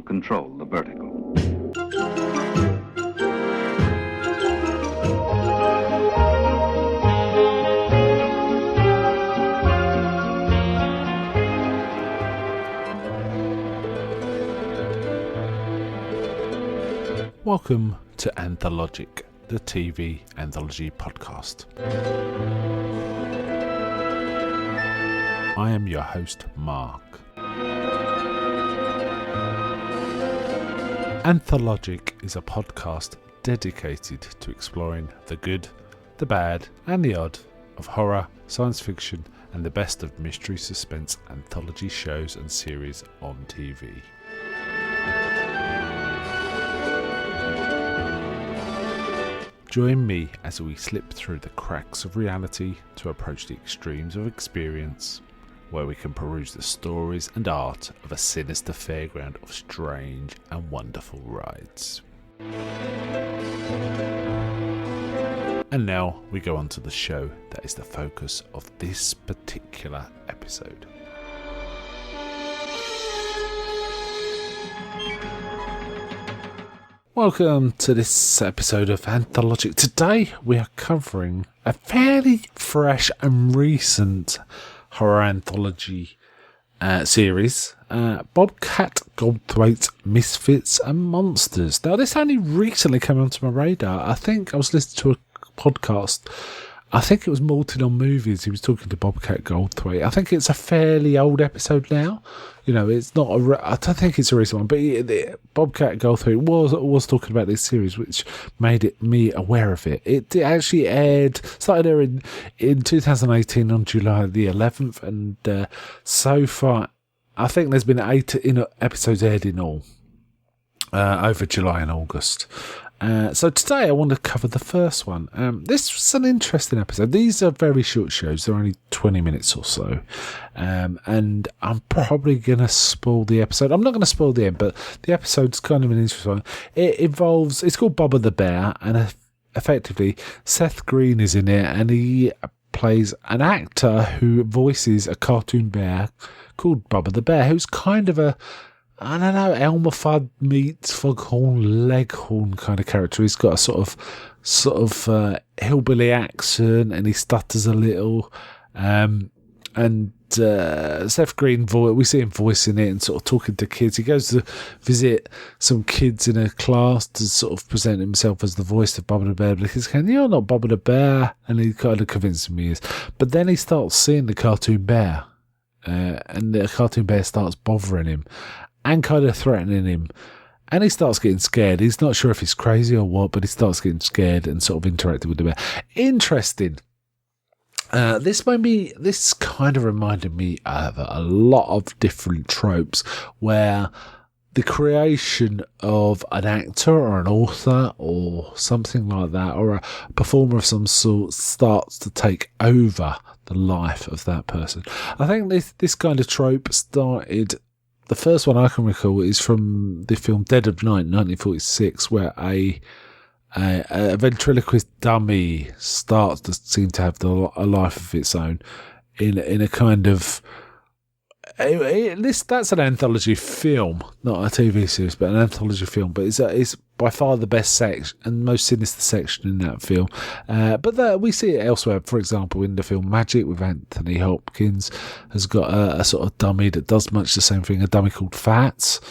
control the vertigo. Welcome to Anthologic, the TV anthology podcast. I am your host, Mark. Anthologic is a podcast dedicated to exploring the good, the bad, and the odd of horror, science fiction, and the best of mystery suspense anthology shows and series on TV. Join me as we slip through the cracks of reality to approach the extremes of experience, where we can peruse the stories and art of a sinister fairground of strange and wonderful rides. And now we go on to the show that is the focus of this particular episode. Welcome to this episode of Anthologic. Today we are covering a fairly fresh and recent horror anthology series, Bobcat Goldthwait's Misfits and Monsters. Now this only recently came onto my radar. I think I was listening to a podcast. I think it was Malted on Movies. He was talking to Bobcat Goldthwait. I think it's a fairly old episode now. You know, it's not I don't think it's a recent one, but Bobcat Goldthwait was talking about this series, which made me aware of it. It actually started there in 2018 on July the 11th, and so far, I think there's been 8 episodes aired in all over July and August. So today I want to cover the first one. This was an interesting episode. These are very short shows. They're only 20 minutes or so. And I'm probably going to spoil the episode. I'm not going to spoil the end, but the episode's kind of an interesting one. It's called Bubba the Bear, and effectively Seth Green is in it, and he plays an actor who voices a cartoon bear called Bubba the Bear, who's kind of I don't know, Elmer Fudd meets Foghorn Leghorn kind of character. He's got a sort of hillbilly accent, and he stutters a little. And Seth Green, we see him voicing it and sort of talking to kids. He goes to visit some kids in a class to sort of present himself as the voice of Bubba the Bear. But he's going, "You're not Bubba the Bear," and he kind of convinces him he is. But then he starts seeing the cartoon bear, and the cartoon bear starts bothering him and kind of threatening him, and he starts getting scared. He's not sure if he's crazy or what, but he starts getting scared and sort of interacting with the bear. Interesting. This kind of reminded me of a lot of different tropes where the creation of an actor or an author or something like that, or a performer of some sort, starts to take over the life of that person. I think this kind of trope started. The first one I can recall is from the film Dead of Night, 1946, where a ventriloquist dummy starts to seem to have a life of its own in a kind of... That's an anthology film, not a TV series, but an anthology film. But it's by far the best section and most sinister section in that film. But we see it elsewhere. For example, in the film Magic with Anthony Hopkins, has got a sort of dummy that does much the same thing. A dummy called Fats.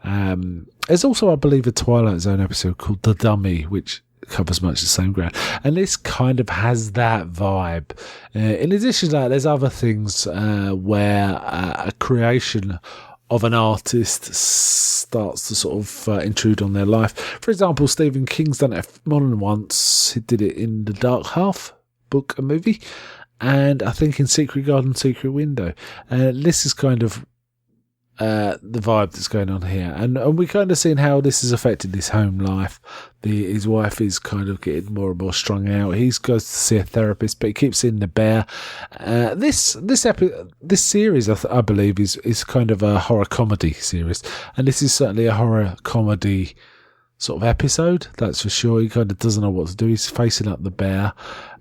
There's also, I believe, a Twilight Zone episode called The Dummy, which covers much the same ground, and this kind of has that vibe. In addition to that, there's other things where a creation of an artist starts to sort of intrude on their life. For example, Stephen King's done it more than once. He did it in The Dark Half book and movie, and I think in Secret Garden, Secret Window. This is kind of the vibe that's going on here, and we kind of seen how this has affected his home life. His wife is kind of getting more and more strung out. He goes to see a therapist, but he keeps seeing the bear. This series, I believe, is kind of a horror comedy series, and this is certainly a horror comedy sort of episode, that's for sure. He kind of doesn't know what to do. He's facing up the bear,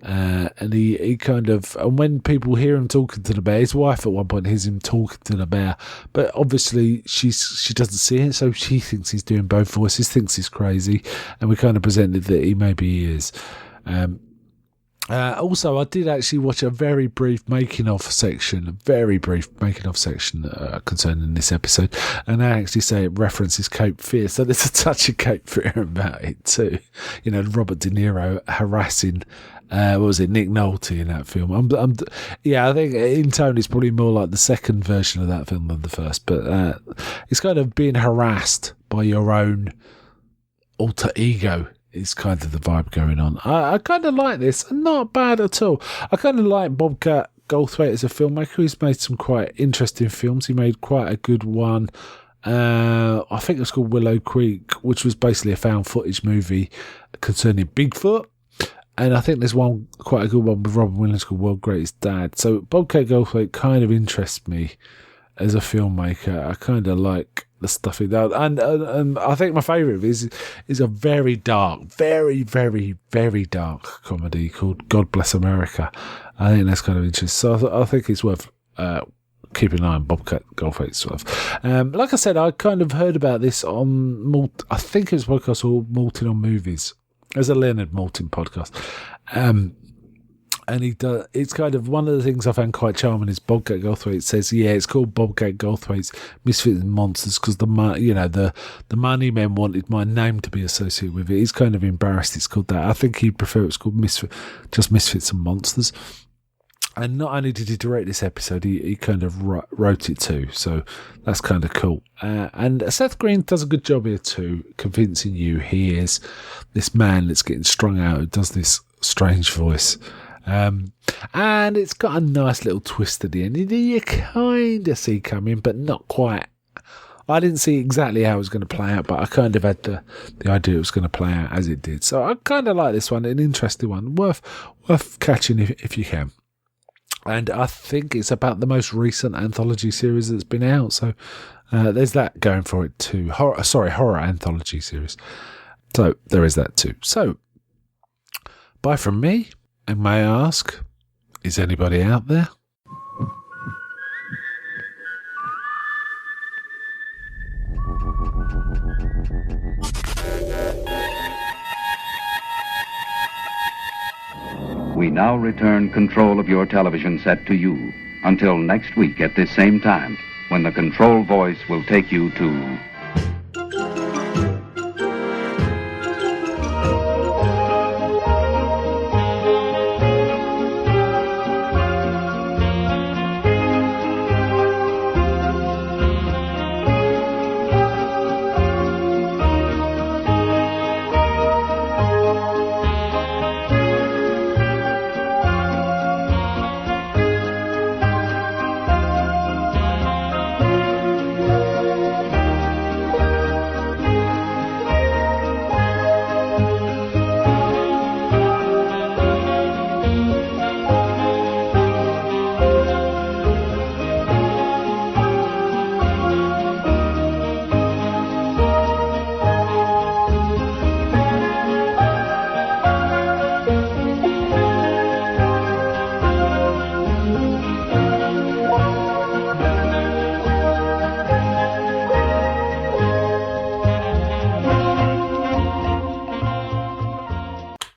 and he kind of, and when people hear him talking to the bear, his wife at one point hears him talking to the bear, but obviously she doesn't see it, so she thinks he's doing both voices, thinks he's crazy, and we kind of presented that maybe he is. Also, I did actually watch a very brief making-of section concerning this episode, and I actually say it references Cape Fear, so there's a touch of Cape Fear about it too. You know, Robert De Niro harassing, Nick Nolte in that film. I think in tone it's probably more like the second version of that film than the first, but it's kind of being harassed by your own alter ego. Is kind of the vibe going on. I kind of like this. Not bad at all. I kind of like Bobcat Goldthwait as a filmmaker. He's made some quite interesting films. He made quite a good one. I think it was called Willow Creek, which was basically a found footage movie concerning Bigfoot. And I think there's quite a good one with Robin Williams called World's Greatest Dad. So Bobcat Goldthwait kind of interests me as a filmmaker. I kind of like the stuff he does, and I think my favourite is a very dark, very, very, very dark comedy called God Bless America. I think that's kind of interesting. So I think it's worth keeping an eye on Bobcat Goldthwait's stuff. Like I said, I kind of heard about this on I think it was a podcast called Maltin on Movies. There's a Leonard Maltin podcast. And it's kind of one of the things I found quite charming is Bobcat Goldthwait says, it's called Bobcat Goldthwait's Misfits and Monsters because the money men wanted my name to be associated with it. He's kind of embarrassed it's called that. I think he'd prefer it was called just Misfits and Monsters. And not only did he direct this episode, he kind of wrote it too. So that's kind of cool. And Seth Green does a good job here too, convincing you he is this man that's getting strung out who does this strange voice. And it's got a nice little twist at the end. You kind of see coming, but not quite. I didn't see exactly how it was going to play out, but I kind of had the idea it was going to play out as it did. So I kind of like this one, an interesting one, worth catching if you can. And I think it's about the most recent anthology series that's been out. So there's that going for it too. Horror anthology series. So there is that too. So bye from me. And may I ask, is anybody out there? We now return control of your television set to you until next week at this same time, when the control voice will take you to